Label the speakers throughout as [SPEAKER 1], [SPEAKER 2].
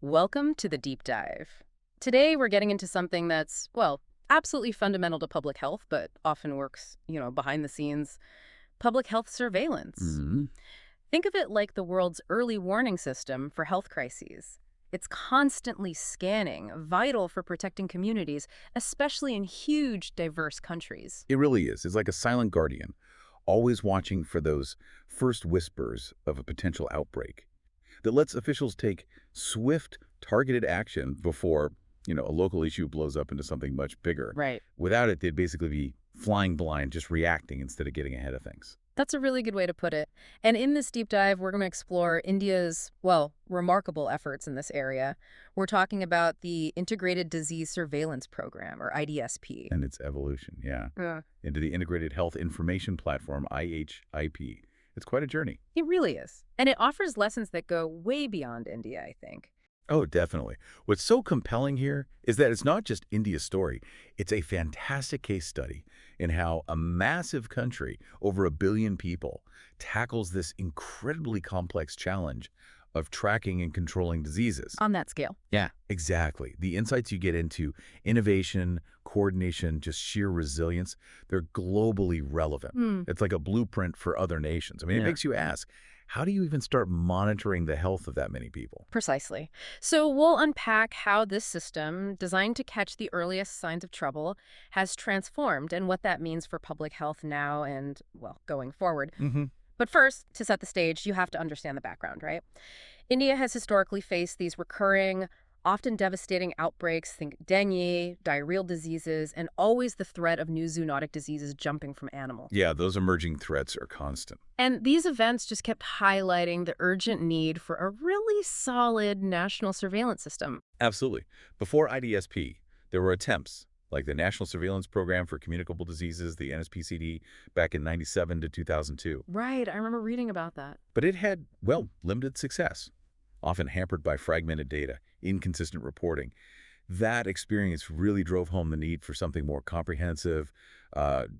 [SPEAKER 1] Welcome to the deep dive. Today we're getting into something that's, well, absolutely fundamental to public health, but often works, behind the scenes, public health surveillance.
[SPEAKER 2] Hmm.
[SPEAKER 1] Think of it like the world's early warning system for health crises. It's constantly scanning, vital for protecting communities, especially in huge, diverse countries.
[SPEAKER 2] It really is. It's like a silent guardian, always watching for those first whispers of a potential outbreak that lets officials take swift, targeted action before, a local issue blows up into something much bigger.
[SPEAKER 1] Right.
[SPEAKER 2] Without it, they'd basically be flying blind, just reacting instead of getting ahead of things.
[SPEAKER 1] That's a really good way to put it. And in this deep dive, we're going to explore India's, well, remarkable efforts in this area. We're talking about the Integrated Disease Surveillance Program, or IDSP.
[SPEAKER 2] And its evolution, yeah,
[SPEAKER 1] Yeah.
[SPEAKER 2] into the Integrated Health Information Platform, IHIP. It's quite a journey.
[SPEAKER 1] It really is. And it offers lessons that go way beyond India, I think.
[SPEAKER 2] Oh, definitely. What's so compelling here is that it's not just India's story. It's a fantastic case study in how a massive country, over 1 billion people, tackles this incredibly complex challenge of tracking and controlling diseases.
[SPEAKER 1] On that scale.
[SPEAKER 2] Yeah, exactly. The insights you get into innovation, coordination, just sheer resilience, they're globally relevant. It's like a blueprint for other nations. I mean, it
[SPEAKER 1] Yeah.
[SPEAKER 2] makes you ask, how do you even start monitoring the health of that many people?
[SPEAKER 1] Precisely. So we'll unpack how this system, designed to catch the earliest signs of trouble, has transformed and what that means for public health now and, well, going forward.
[SPEAKER 2] Hmm.
[SPEAKER 1] But first, to set the stage, you have to understand the background, right? India has historically faced these recurring, often devastating outbreaks, think dengue, diarrheal diseases, and always the threat of new zoonotic diseases jumping from animals.
[SPEAKER 2] Yeah, those emerging threats are constant.
[SPEAKER 1] And these events just kept highlighting the urgent need for a really solid national surveillance system.
[SPEAKER 2] Absolutely. Before IDSP, there were attempts, like the National Surveillance Program for Communicable Diseases, the NSPCD, back in 97 to 2002.
[SPEAKER 1] Right, I remember reading about that.
[SPEAKER 2] But it had, well, limited success, often hampered by fragmented data, inconsistent reporting. That experience really drove home the need for something more comprehensive,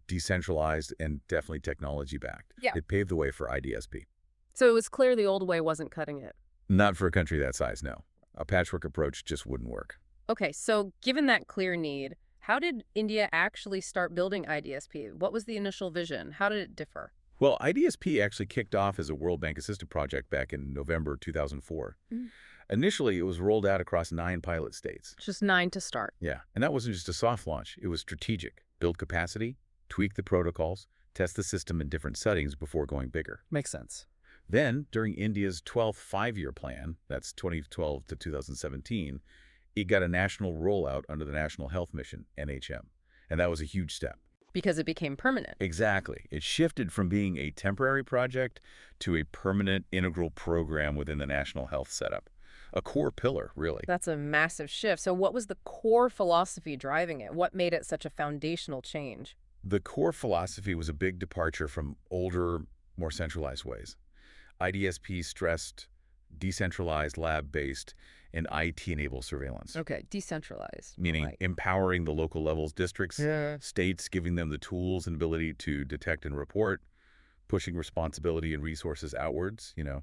[SPEAKER 2] decentralized, and definitely technology-backed.
[SPEAKER 1] Yeah.
[SPEAKER 2] It paved the way for IDSP.
[SPEAKER 1] So it was clear the old way wasn't cutting it.
[SPEAKER 2] Not for a country that size, no. A patchwork approach just wouldn't work.
[SPEAKER 1] Okay, so given that clear need, how did India actually start building IDSP? What was the initial vision? How did it differ?
[SPEAKER 2] Well, IDSP actually kicked off as a World Bank-assisted project back in November 2004.
[SPEAKER 1] Mm.
[SPEAKER 2] Initially, it was rolled out across 9 pilot states.
[SPEAKER 1] Just 9 to start.
[SPEAKER 2] Yeah, and that wasn't just a soft launch. It was strategic. Build capacity, tweak the protocols, test the system in different settings before going bigger.
[SPEAKER 1] Makes sense.
[SPEAKER 2] Then, during India's 12th five-year plan, that's 2012 to 2017, it got a national rollout under the National Health Mission, NHM. And that was a huge step.
[SPEAKER 1] Because it became permanent.
[SPEAKER 2] Exactly. It shifted from being a temporary project to a permanent integral program within the national health setup. A core pillar, really.
[SPEAKER 1] That's a massive shift. So what was the core philosophy driving it? What made it such a foundational change?
[SPEAKER 2] The core philosophy was a big departure from older, more centralized ways. IDSP stressed decentralized, lab-based, and IT-enabled surveillance.
[SPEAKER 1] Okay, decentralized.
[SPEAKER 2] Meaning
[SPEAKER 1] Like,
[SPEAKER 2] empowering the local levels, districts,
[SPEAKER 1] yeah.
[SPEAKER 2] states, giving them the tools and ability to detect and report, pushing responsibility and resources outwards,
[SPEAKER 1] Yeah.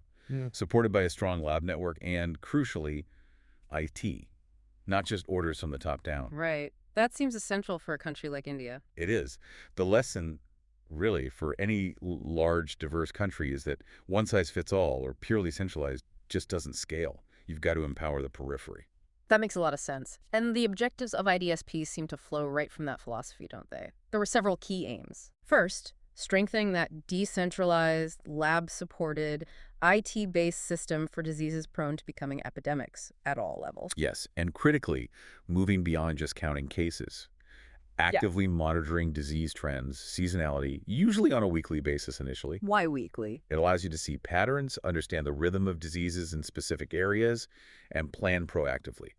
[SPEAKER 2] supported by a strong lab network and, crucially, IT, not just orders from the top down.
[SPEAKER 1] Right. That seems essential for a country like India.
[SPEAKER 2] It is. The lesson, really, for any large, diverse country is that one size fits all or purely centralized just doesn't scale. You've got to empower the periphery.
[SPEAKER 1] That makes a lot of sense. And the objectives of IDSP seem to flow right from that philosophy, don't they? There were several key aims. First, strengthening that decentralized, lab-supported, IT-based system for diseases prone to becoming epidemics at all levels.
[SPEAKER 2] Yes, and critically, moving beyond just counting cases. Actively monitoring disease trends, seasonality, usually on a weekly basis initially.
[SPEAKER 1] Why weekly?
[SPEAKER 2] It allows you to see patterns, understand the rhythm of diseases in specific areas, and plan proactively.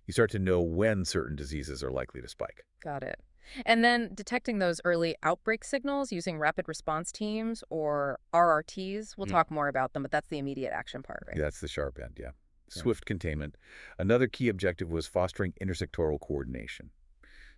[SPEAKER 2] You start to know when certain diseases are likely to spike.
[SPEAKER 1] Got it. And then detecting those early outbreak signals using rapid response teams or RRTs. We'll talk more about them, but that's the immediate action part, right?
[SPEAKER 2] That's the sharp end, yeah. Swift containment. Another key objective was fostering intersectoral coordination.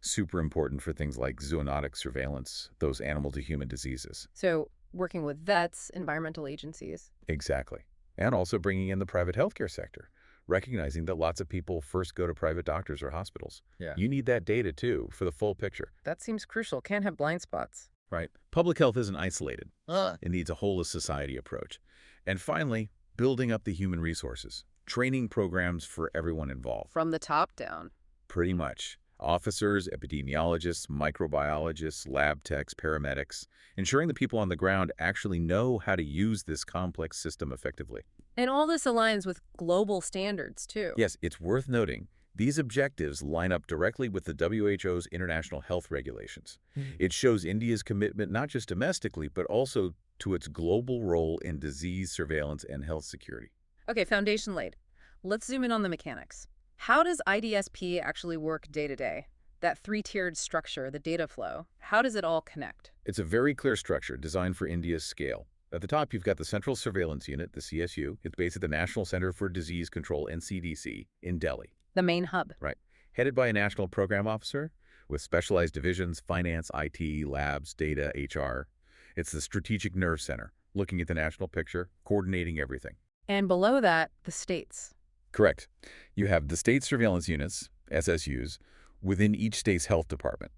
[SPEAKER 2] Super important for things like zoonotic surveillance, those animal-to-human diseases.
[SPEAKER 1] So working with vets, environmental agencies.
[SPEAKER 2] Exactly. And also bringing in the private healthcare sector, recognizing that lots of people first go to private doctors or hospitals.
[SPEAKER 3] Yeah.
[SPEAKER 2] You need that data, too, for the full picture.
[SPEAKER 1] That seems crucial. Can't have blind spots.
[SPEAKER 2] Right. Public health isn't isolated.
[SPEAKER 3] Uh,
[SPEAKER 2] It needs a whole of society approach. And finally, building up the human resources, training programs for everyone involved.
[SPEAKER 1] From the top down.
[SPEAKER 2] Pretty much. Officers, epidemiologists, microbiologists, lab techs, paramedics, ensuring the people on the ground actually know how to use this complex system effectively.
[SPEAKER 1] And all this aligns with global standards, too.
[SPEAKER 2] Yes, it's worth noting, these objectives line up directly with the WHO's international health regulations. It shows India's commitment not just domestically, but also to its global role in disease surveillance and health security.
[SPEAKER 1] Okay, foundation laid. Let's zoom in on the mechanics. How does IDSP actually work day to day? That three-tiered structure, the data flow, how does it all connect?
[SPEAKER 2] It's a very clear structure designed for India's scale. At the top, you've got the Central Surveillance Unit, the CSU. It's based at the National Center for Disease Control, NCDC, in Delhi.
[SPEAKER 1] The main hub.
[SPEAKER 2] Right. Headed by a national program officer with specialized divisions, finance, IT, labs, data, HR. It's the strategic nerve center, looking at the national picture, coordinating everything.
[SPEAKER 1] And below that, the states.
[SPEAKER 2] Correct. You have the state surveillance units, SSUs, within each state's health department,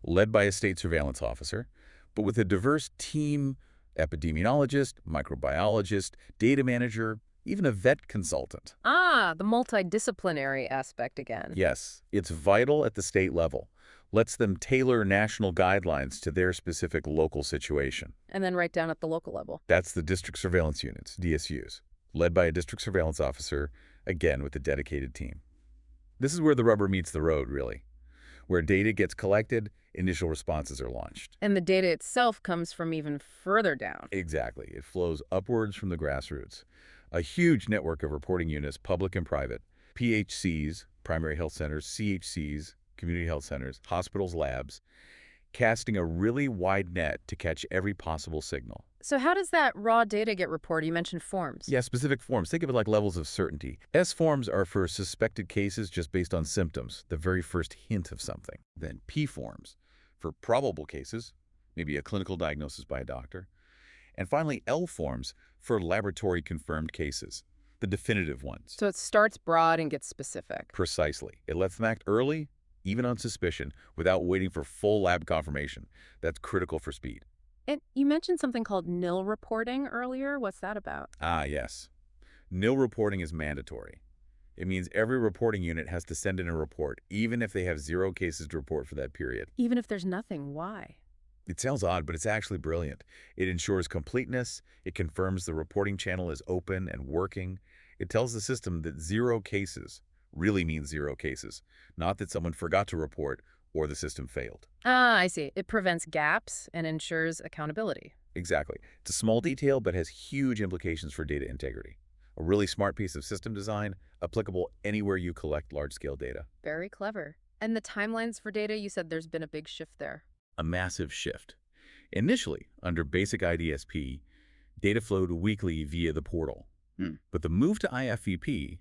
[SPEAKER 2] led by a state surveillance officer, but with a diverse team, epidemiologist, microbiologist, data manager, even a vet consultant.
[SPEAKER 1] Ah, the multidisciplinary aspect again.
[SPEAKER 2] Yes, it's vital at the state level. Lets them tailor national guidelines to their specific local situation.
[SPEAKER 1] And then right down at the local level.
[SPEAKER 2] That's the district surveillance units, DSUs, led by a district surveillance officer, again with a dedicated team. This is where the rubber meets the road, really. Where data gets collected, initial responses are launched.
[SPEAKER 1] And the data itself comes from even further down.
[SPEAKER 2] Exactly. It flows upwards from the grassroots. A huge network of reporting units, public and private, PHCs, primary health centers, CHCs, community health centers, hospitals, labs, casting a really wide net to catch every possible signal.
[SPEAKER 1] So how does that raw data get reported? You mentioned forms.
[SPEAKER 2] Yeah, specific forms. Think of it like levels of certainty. S forms are for suspected cases just based on symptoms, the very first hint of something. Then P forms for probable cases, maybe a clinical diagnosis by a doctor. And finally, L forms for laboratory-confirmed cases, the definitive ones.
[SPEAKER 1] So it starts broad and gets specific.
[SPEAKER 2] Precisely. It lets them act early, even on suspicion, without waiting for full lab confirmation. That's critical for speed.
[SPEAKER 1] And you mentioned something called nil reporting earlier. What's that about?
[SPEAKER 2] Ah, yes. Nil reporting is mandatory. It means every reporting unit has to send in a report, even if they have 0 cases to report for that period.
[SPEAKER 1] Even if there's nothing, why?
[SPEAKER 2] It sounds odd, but it's actually brilliant. It ensures completeness. It confirms the reporting channel is open and working. It tells the system that 0 cases really means 0 cases, not that someone forgot to report or the system failed.
[SPEAKER 1] Ah, I see. It prevents gaps and ensures accountability.
[SPEAKER 2] Exactly. It's a small detail, but has huge implications for data integrity. A really smart piece of system design, applicable anywhere you collect large-scale data.
[SPEAKER 1] Very clever. And the timelines for data, you said there's been a big shift there.
[SPEAKER 2] A massive shift. Initially, under basic IDSP, data flowed weekly via the portal. But the move to IFVP,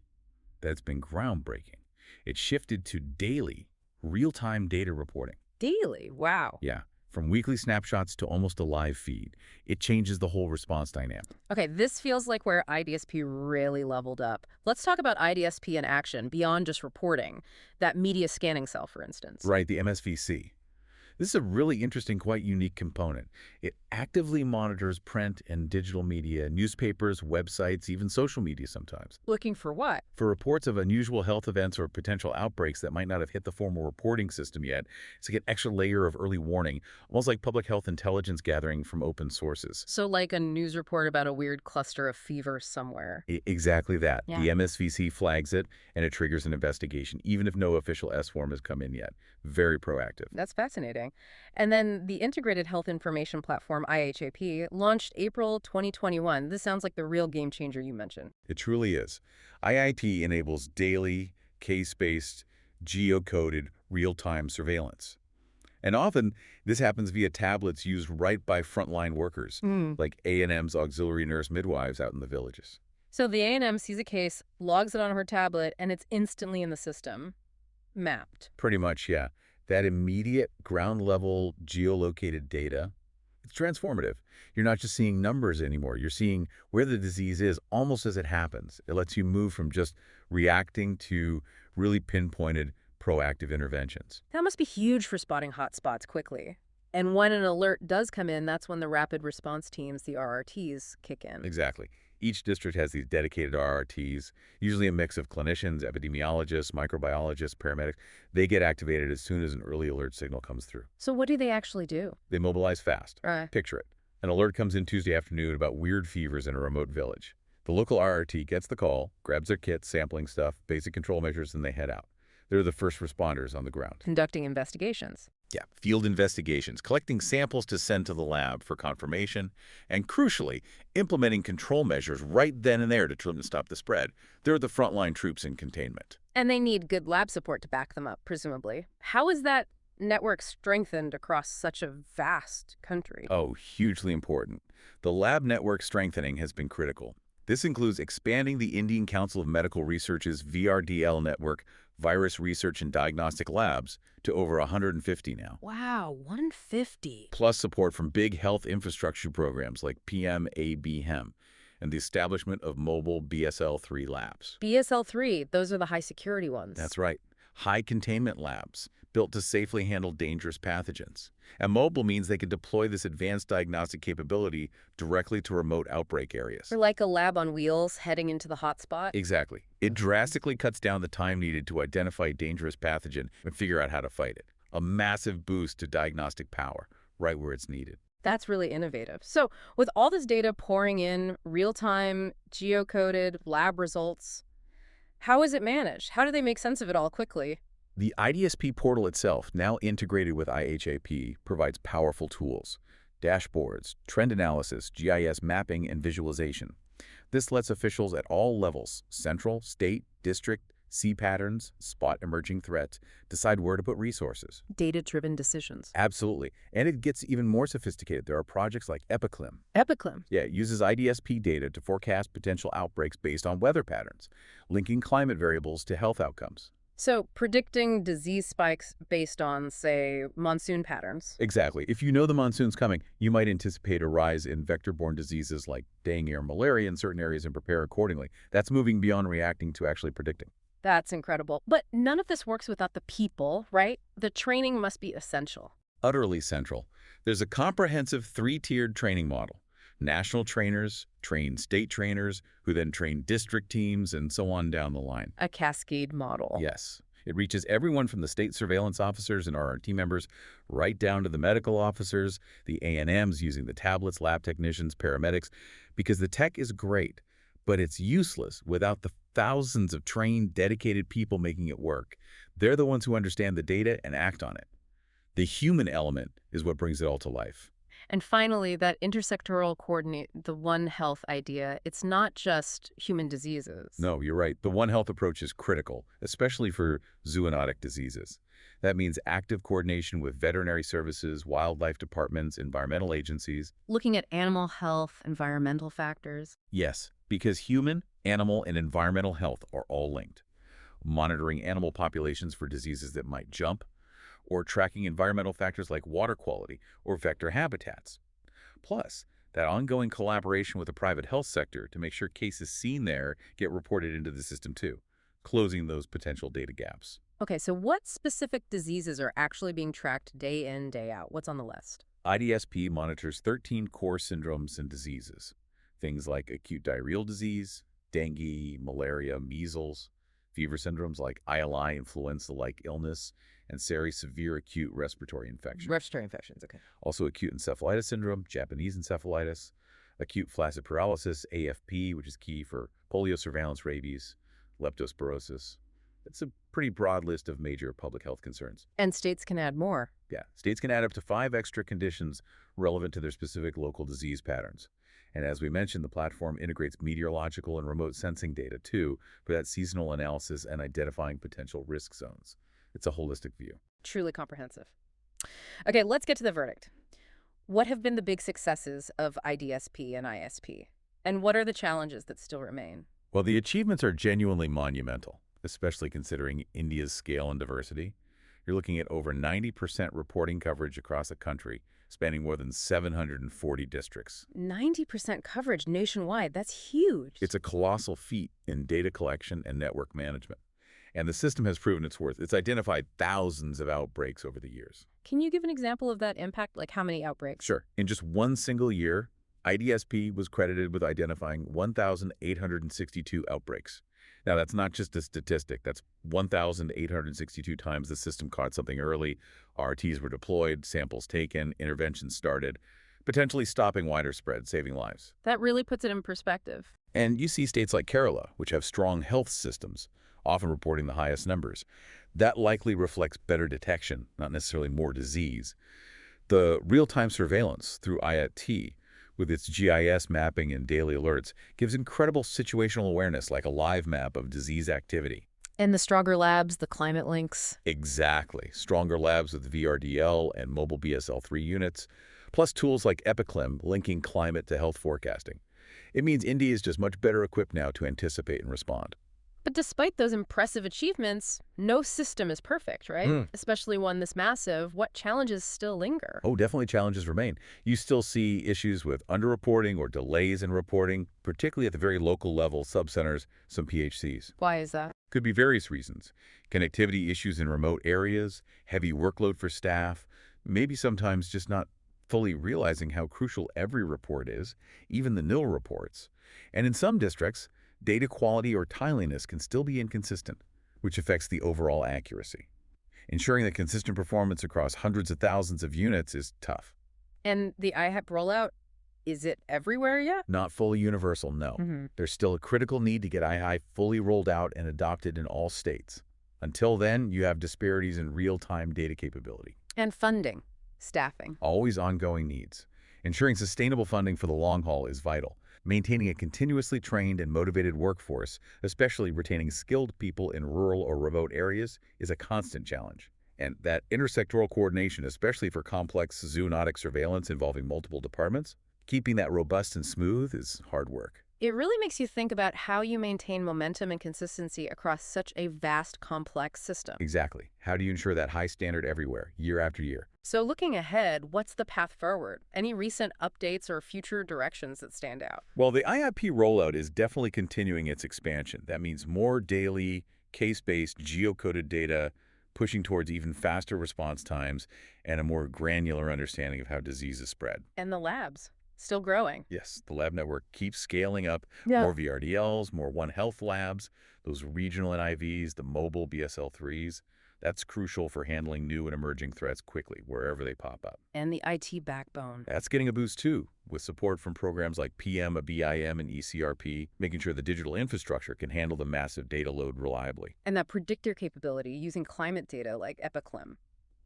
[SPEAKER 2] that's been groundbreaking. It shifted to daily, real-time data reporting.
[SPEAKER 1] Daily? Wow.
[SPEAKER 2] Yeah, from weekly snapshots to almost a live feed. It changes the whole response dynamic.
[SPEAKER 1] Okay, this feels like where IDSP really leveled up. Let's talk about IDSP in action beyond just reporting. That media scanning cell, for instance.
[SPEAKER 2] Right, the MSVC. This is a really interesting, quite unique component. It actively monitors print and digital media, newspapers, websites, even social media sometimes,
[SPEAKER 1] Looking for what?
[SPEAKER 2] for reports of unusual health events or potential outbreaks that might not have hit the formal reporting system yet. It's like an extra layer of early warning, almost like public health intelligence gathering from open sources.
[SPEAKER 1] So like a news report about a weird cluster of fever somewhere.
[SPEAKER 2] Exactly that.
[SPEAKER 1] Yeah.
[SPEAKER 2] The MSVC flags it, and it triggers an investigation, even if no official S form has come in yet. Very proactive.
[SPEAKER 1] That's fascinating. And then the Integrated Health Information Platform, IHAP, launched April 2021. This sounds like the real game changer you mentioned.
[SPEAKER 2] It truly is. IIT enables daily, case-based, geocoded, real-time surveillance. And often, this happens via tablets used right by frontline workers, like A&M's auxiliary nurse midwives out in the villages.
[SPEAKER 1] So the A&M sees a case, logs it on her tablet, and it's instantly in the system. Mapped.
[SPEAKER 2] Pretty much, yeah. That immediate ground-level geolocated data, It's transformative. You're not just seeing numbers anymore. You're seeing where the disease is almost as it happens. It lets you move from just reacting to really pinpointed proactive interventions.
[SPEAKER 1] That must be huge for spotting hotspots quickly. And when an alert does come in, that's when the rapid response teams, the RRTs, kick in.
[SPEAKER 2] Exactly. Each district has these dedicated RRTs, usually a mix of clinicians, epidemiologists, microbiologists, paramedics. They get activated as soon as an early alert signal comes through.
[SPEAKER 1] So what do they actually do?
[SPEAKER 2] They mobilize fast.
[SPEAKER 1] Right.
[SPEAKER 2] Picture it. An alert comes in Tuesday afternoon about weird fevers in a remote village. The local RRT gets the call, grabs their kit, sampling stuff, basic control measures, and they head out. They're the first responders on the ground.
[SPEAKER 1] Conducting investigations.
[SPEAKER 2] Yeah, field investigations, collecting samples to send to the lab for confirmation, and crucially, implementing control measures right then and there to try to stop the spread. They're the frontline troops in containment.
[SPEAKER 1] And they need good lab support to back them up, presumably. How is that network strengthened across such a vast country?
[SPEAKER 2] Oh, hugely important. The lab network strengthening has been critical. This includes expanding the Indian Council of Medical Research's VRDL network, Virus Research and Diagnostic Labs, to over 150 now.
[SPEAKER 1] Wow, 150.
[SPEAKER 2] Plus support from big health infrastructure programs like PMABHEM and the establishment of mobile BSL-3 labs.
[SPEAKER 1] BSL-3, those are the high security ones.
[SPEAKER 2] That's right. High containment labs, built to safely handle dangerous pathogens. And mobile means they can deploy this advanced diagnostic capability directly to remote outbreak areas.
[SPEAKER 1] Or like a lab on wheels heading into the hotspot.
[SPEAKER 2] Exactly. It drastically cuts down the time needed to identify a dangerous pathogen and figure out how to fight it. A massive boost to diagnostic power, right where it's needed.
[SPEAKER 1] That's really innovative. So with all this data pouring in, real-time, geocoded lab results, how is it managed? How do they make sense of it all quickly?
[SPEAKER 2] The IDSP portal itself, now integrated with IHAP, provides powerful tools: dashboards, trend analysis, GIS mapping, and visualization. This lets officials at all levels, central, state, district, see patterns, spot emerging threats, decide where to put resources.
[SPEAKER 1] Data-driven decisions.
[SPEAKER 2] Absolutely. And it gets even more sophisticated. There are projects like Epiclim.
[SPEAKER 1] Epiclim.
[SPEAKER 2] Yeah, it uses IDSP data to forecast potential outbreaks based on weather patterns, linking climate variables to health outcomes.
[SPEAKER 1] So predicting disease spikes based on, say, monsoon patterns.
[SPEAKER 2] Exactly. If you know the monsoon's coming, you might anticipate a rise in vector-borne diseases like dengue or malaria in certain areas and prepare accordingly. That's moving beyond reacting to actually predicting.
[SPEAKER 1] That's incredible. But none of this works without the people, right? The training must be essential.
[SPEAKER 2] Utterly central. There's a comprehensive three-tiered training model. National trainers train state trainers, who then train district teams, and so on down the line.
[SPEAKER 1] A cascade model.
[SPEAKER 2] Yes. It reaches everyone from the state surveillance officers and RRT members right down to the medical officers, the A&Ms using the tablets, lab technicians, paramedics, because the tech is great, but it's useless without the thousands of trained, dedicated people making it work. They're the ones who understand the data and act on it. The human element is what brings it all to life.
[SPEAKER 1] And finally, that intersectoral coordinate, the One Health idea, it's not just human diseases.
[SPEAKER 2] No, you're right. The One Health approach is critical, especially for zoonotic diseases. That means active coordination with veterinary services, wildlife departments, environmental agencies.
[SPEAKER 1] Looking at animal health, environmental factors.
[SPEAKER 2] Yes, because human, animal, and environmental health are all linked. Monitoring animal populations for diseases that might jump, or tracking environmental factors like water quality or vector habitats. Plus, that ongoing collaboration with the private health sector to make sure cases seen there get reported into the system too, closing those potential data gaps.
[SPEAKER 1] Okay, so what specific diseases are actually being tracked day in, day out? What's on the list?
[SPEAKER 2] IDSP monitors 13 core syndromes and diseases, things like acute diarrheal disease, dengue, malaria, measles, fever syndromes like ILI, influenza-like illness, and severe acute respiratory infection.
[SPEAKER 3] Respiratory infections, okay.
[SPEAKER 2] Also acute encephalitis syndrome, Japanese encephalitis, acute flaccid paralysis, AFP, which is key for polio surveillance, rabies, leptospirosis. It's a pretty broad list of major public health concerns.
[SPEAKER 1] And states can add more.
[SPEAKER 2] Yeah, states can add up to 5 extra conditions relevant to their specific local disease patterns. And as we mentioned, the platform integrates meteorological and remote sensing data too for that seasonal analysis and identifying potential risk zones. It's a holistic view.
[SPEAKER 1] Truly comprehensive. Okay, let's get to the verdict. What have been the big successes of IDSP and ISP? And what are the challenges that still remain?
[SPEAKER 2] Well, the achievements are genuinely monumental, especially considering India's scale and diversity. You're looking at over 90% reporting coverage across the country, spanning more than 740 districts.
[SPEAKER 1] 90% coverage nationwide. That's huge.
[SPEAKER 2] It's a colossal feat in data collection and network management. And the system has proven its worth. It's identified thousands of outbreaks over the years.
[SPEAKER 1] Can you give an example of that impact? Like how many outbreaks?
[SPEAKER 2] Sure. In just one single year, IDSP was credited with identifying 1,862 outbreaks. Now, that's not just a statistic. That's 1,862 times the system caught something early, RRTs were deployed, samples taken, interventions started, potentially stopping wider spread, saving lives.
[SPEAKER 1] That really puts it in perspective.
[SPEAKER 2] And you see states like Kerala, which have strong health systems, often reporting the highest numbers. That likely reflects better detection, not necessarily more disease. The real-time surveillance through IDSP, with its GIS mapping and daily alerts, gives incredible situational awareness like a live map of disease activity.
[SPEAKER 1] And the stronger labs, the climate links.
[SPEAKER 2] Exactly. Stronger labs with VRDL and mobile BSL-3 units, plus tools like Epiclim linking climate to health forecasting. It means India is just much better equipped now to anticipate and respond.
[SPEAKER 1] But despite those impressive achievements, no system is perfect, right? Especially one this massive. What challenges still linger?
[SPEAKER 2] Oh, definitely challenges remain. You still see issues with underreporting or delays in reporting, particularly at the very local level, subcenters, some PHCs.
[SPEAKER 1] Why is that?
[SPEAKER 2] Could be various reasons. Connectivity issues in remote areas, heavy workload for staff, maybe sometimes just not fully realizing how crucial every report is, even the nil reports. And in some districts, data quality or timeliness can still be inconsistent, which affects the overall accuracy. Ensuring that consistent performance across hundreds of thousands of units is tough.
[SPEAKER 1] And the IHAP rollout, is it everywhere yet?
[SPEAKER 2] Not fully universal, no. There's still a critical need to get IHI fully rolled out and adopted in all states. Until then, you have disparities in real-time data capability.
[SPEAKER 1] And funding, staffing.
[SPEAKER 2] Always ongoing needs. Ensuring sustainable funding for the long haul is vital. Maintaining a continuously trained and motivated workforce, especially retaining skilled people in rural or remote areas, is a constant challenge. And that intersectoral coordination, especially for complex zoonotic surveillance involving multiple departments, keeping that robust and smooth is hard work.
[SPEAKER 1] It really makes you think about how you maintain momentum and consistency across such a vast, complex system.
[SPEAKER 2] Exactly. How do you ensure that high standard everywhere, year after year?
[SPEAKER 1] So looking ahead, what's the path forward? Any recent updates or future directions that stand out?
[SPEAKER 2] Well, the IIP rollout is definitely continuing its expansion. That means more daily, case-based, geocoded data, pushing towards even faster response times and a more granular understanding of how diseases spread.
[SPEAKER 1] And the labs, still growing.
[SPEAKER 2] Yes, the lab network keeps scaling up.
[SPEAKER 1] Yeah.
[SPEAKER 2] More VRDLs, more One Health labs, those regional NIVs, the mobile BSL-3s. That's crucial for handling new and emerging threats quickly, wherever they pop up.
[SPEAKER 1] And the IT backbone.
[SPEAKER 2] That's getting a boost too, with support from programs like PM, BIM, and ECRP, making sure the digital infrastructure can handle the massive data load reliably.
[SPEAKER 1] And that predictor capability using climate data like Epiclim.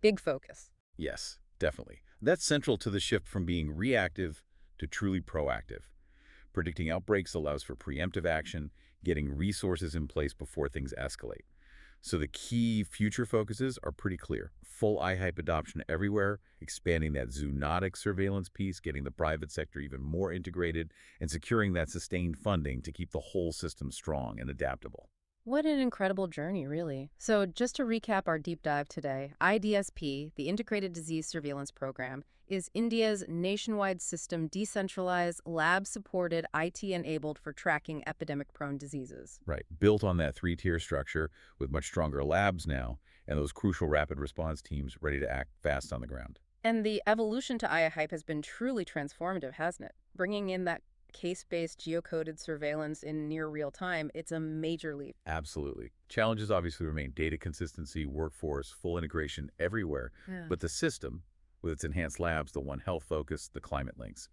[SPEAKER 1] Big focus.
[SPEAKER 2] Yes, definitely. That's central to the shift from being reactive to truly proactive. Predicting outbreaks allows for preemptive action, getting resources in place before things escalate. So the key future focuses are pretty clear. Full IHIPE adoption everywhere, expanding that zoonotic surveillance piece, getting the private sector even more integrated, and securing that sustained funding to keep the whole system strong and adaptable.
[SPEAKER 1] What an incredible journey, really. So just to recap our deep dive today, IDSP, the Integrated Disease Surveillance Program, is India's nationwide system decentralized, lab-supported, IT-enabled for tracking epidemic-prone diseases.
[SPEAKER 2] Right. Built on that three-tier structure with much stronger labs now and those crucial rapid response teams ready to act fast on the ground.
[SPEAKER 1] And the evolution to IHIPE has been truly transformative, hasn't it? Bringing in that case-based geocoded surveillance in near real time, it's a major leap.
[SPEAKER 2] Absolutely. Challenges obviously remain data consistency, workforce, full integration everywhere, but the system, with its enhanced labs, the One Health focus, the climate links,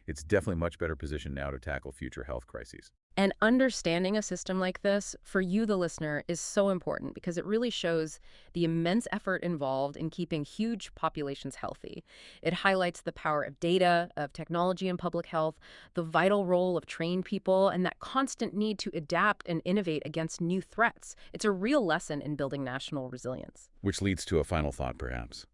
[SPEAKER 2] it's definitely much better positioned now to tackle future health crises.
[SPEAKER 1] And understanding a system like this, for you, the listener, is so important because it really shows the immense effort involved in keeping huge populations healthy. It highlights the power of data, of technology in public health, the vital role of trained people, and that constant need to adapt and innovate against new threats. It's a real lesson in building national resilience.
[SPEAKER 2] Which leads to a final thought, perhaps.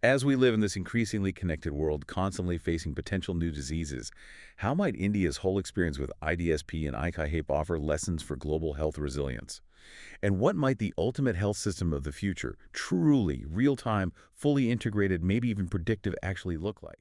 [SPEAKER 2] As we live in this increasingly connected world, constantly facing potential new diseases, how might India's whole experience with IDSP and ICHIP offer lessons for global health resilience? And what might the ultimate health system of the future, truly real-time, fully integrated, maybe even predictive, actually look like?